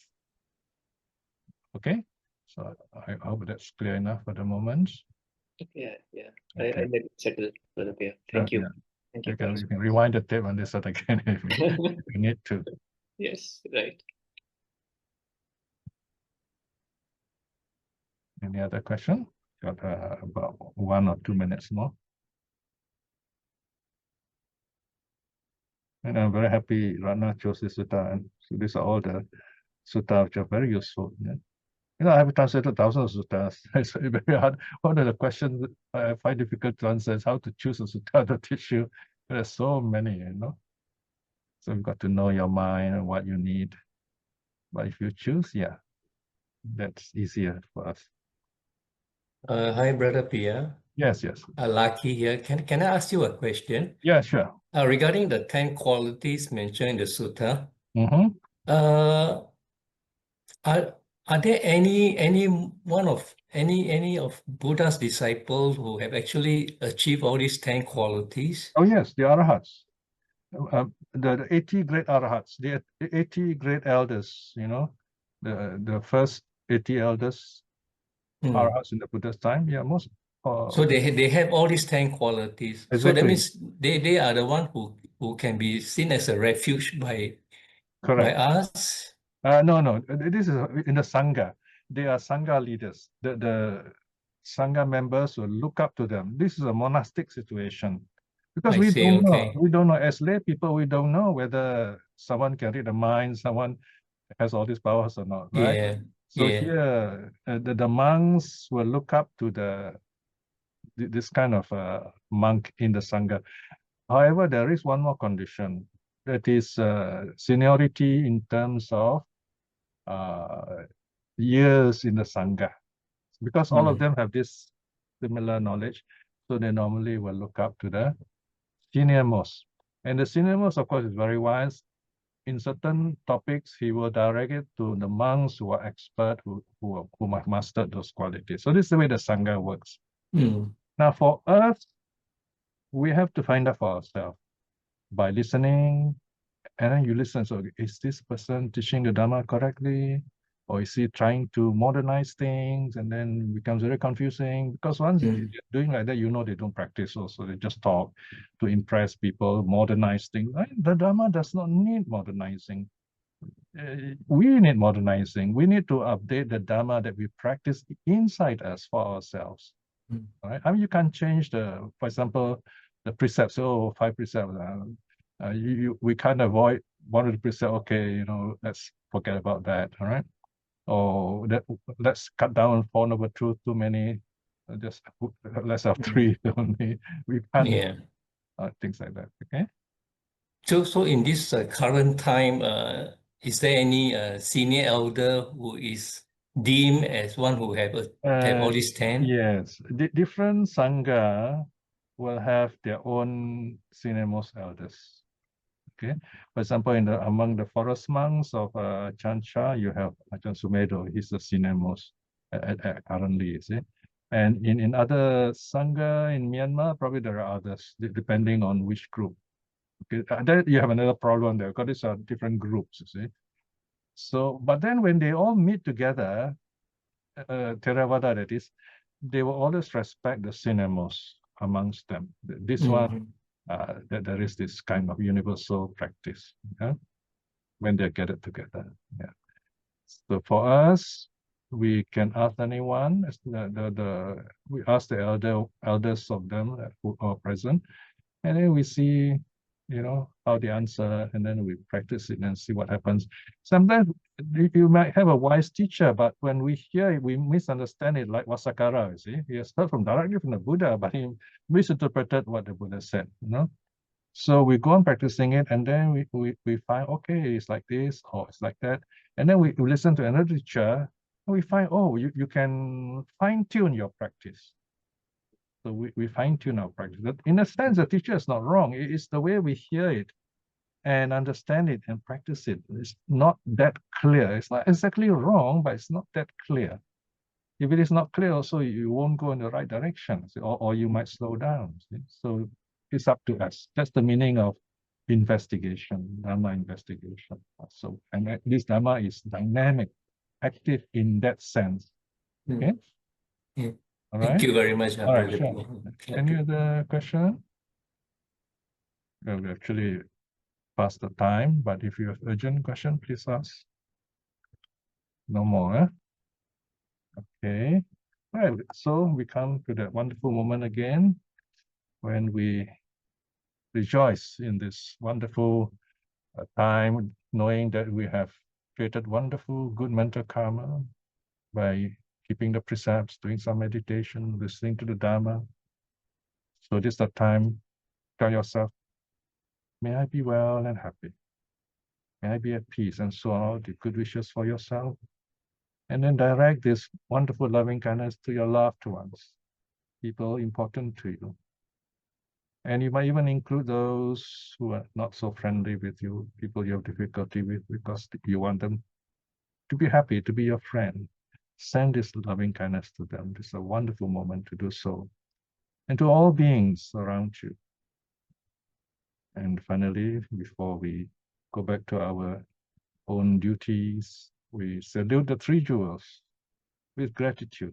Okay? So I hope that's clear enough for the moment. Yeah. Okay. I let it settle, Brother Piya. Thank you. Yeah. Thank you. You can rewind the tape and listen again if you need to. Yes, right. Any other question? Got about 1 or 2 minutes more. And I'm very happy Ratna chose this sutta, and so these are all the sutta which are very useful. Yeah. You know, I have translated thousands of suttas. It's very hard. One of the questions I find difficult to answer is how to choose a sutta to teach you. There's so many, you know. So you've got to know your mind and what you need. But if you choose, yeah, that's easier for us. Hi, Brother Piya. Yes. Lucky here. Can I ask you a question? Yeah, sure. Regarding the 10 qualities mentioned in the sutta, Mm-hmm. are there any of Buddha's disciples who have actually achieved all these 10 qualities? Oh yes, the arahats. The 80 great arahats, the 80 great elders, you know, the first 80 elders, arahats in the Buddha's time. Yeah, most. So they have all these 10 qualities. Exactly. So that means they are the one who can be seen as a refuge by us. No. This is in the sangha. They are sangha leaders. The sangha members will look up to them. This is a monastic situation. Because we don't know, as lay people, we don't know whether someone can read the mind, someone has all these powers or not, right? Yeah. So here, the monks will look up to this kind of monk in the sangha. However, there is one more condition, that is seniority in terms of years in the sangha. Because all of them have this similar knowledge, so they normally will look up to the senior most. And the senior most, of course, is very wise. in certain topics, he will direct it to the monks who are expert, who have mastered those qualities. So this is the way the sangha works. Now, for us, we have to find out for ourselves by listening, and then you listen. So, is this person teaching the Dharma correctly, or is he trying to modernize things? And then it becomes very confusing, because once you're doing like that, you know they don't practice. Also, they just talk to impress people, modernize things. Right? The Dharma does not need modernizing. We need modernizing. We need to update the Dharma that we practice inside us for ourselves. Right? I mean, you can't change for example, the precepts. Oh, 5 precepts. We can't avoid one of the precepts. Okay, let's forget about that. All right. Or let's cut down 4 Noble Truths, too many. Just let's have 3 only. We can't. Things like that. Okay. So in this current time, is there any senior elder who is deemed as one who have all these 10? Yes, different sangha will have their own senior-most elders. Okay, for example, among the forest monks of Chancha, you have Ajahn Sumedo. He's the senior-most currently, you see. And in other sangha in Myanmar, probably there are others, depending on which group. Okay, there you have another problem there, because these are different groups, you see. So, but then when they all meet together, Theravada that is, they will always respect the senior-most amongst them. This one, that there is this kind of universal practice, when they're gathered together. Yeah. So for us, we can ask anyone. We ask the elders of them who are present, and then we see, how they answer, and then we practice it and see what happens. Sometimes you might have a wise teacher, but when we hear it, we misunderstand it, like Vassa kāra, you see. He has heard directly from the Buddha, but he misinterpreted what the Buddha said, So we go on practicing it, and then we find, okay, it's like this, or it's like that. And then we listen to another teacher, and we find, oh, you can fine-tune your practice. So we fine-tune our practice. But in a sense, the teacher is not wrong. It is the way we hear it and understand it and practice it. It's not that clear. It's not exactly wrong, but it's not that clear. If it is not clear, also you won't go in the right direction, or you might slow down. See? So it's up to us. That's the meaning of investigation, Dharma investigation. So, and this Dharma is dynamic, active in that sense. Okay. All right. Thank you very much. All right, sure. Any other question? Well, we actually passed the time, but if you have urgent question, please ask. No more, Okay. All right, so we come to that wonderful moment again when we rejoice in this wonderful time, knowing that we have created wonderful good mental karma by keeping the precepts, doing some meditation, listening to the Dharma. So this is the time, tell yourself, may I be well and happy. May I be at peace, and so on, all the good wishes for yourself. And then direct this wonderful loving kindness to your loved ones, people important to you. And you might even include those who are not so friendly with you, people you have difficulty with, because you want them to be happy, to be your friend. Send this loving kindness to them. This is a wonderful moment to do so. And to all beings around you. And finally, before we go back to our own duties, we salute the 3 jewels with gratitude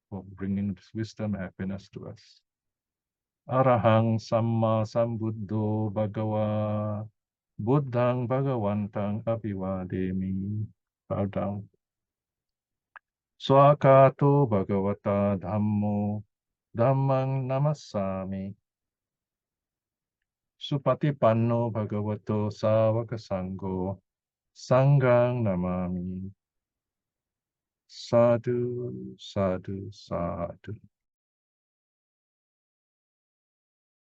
for bringing this wisdom and happiness to us. Arahang Samma Sambuddho Bhagava Buddhang Bhagavantang Abhivademi. Bow down. Swakato Bhagavata Dhammo Dhammang Namassami. Supatipanno Bhagavato Savaka Sangho Sanghang Namami. Sadhu, sadhu, sadhu.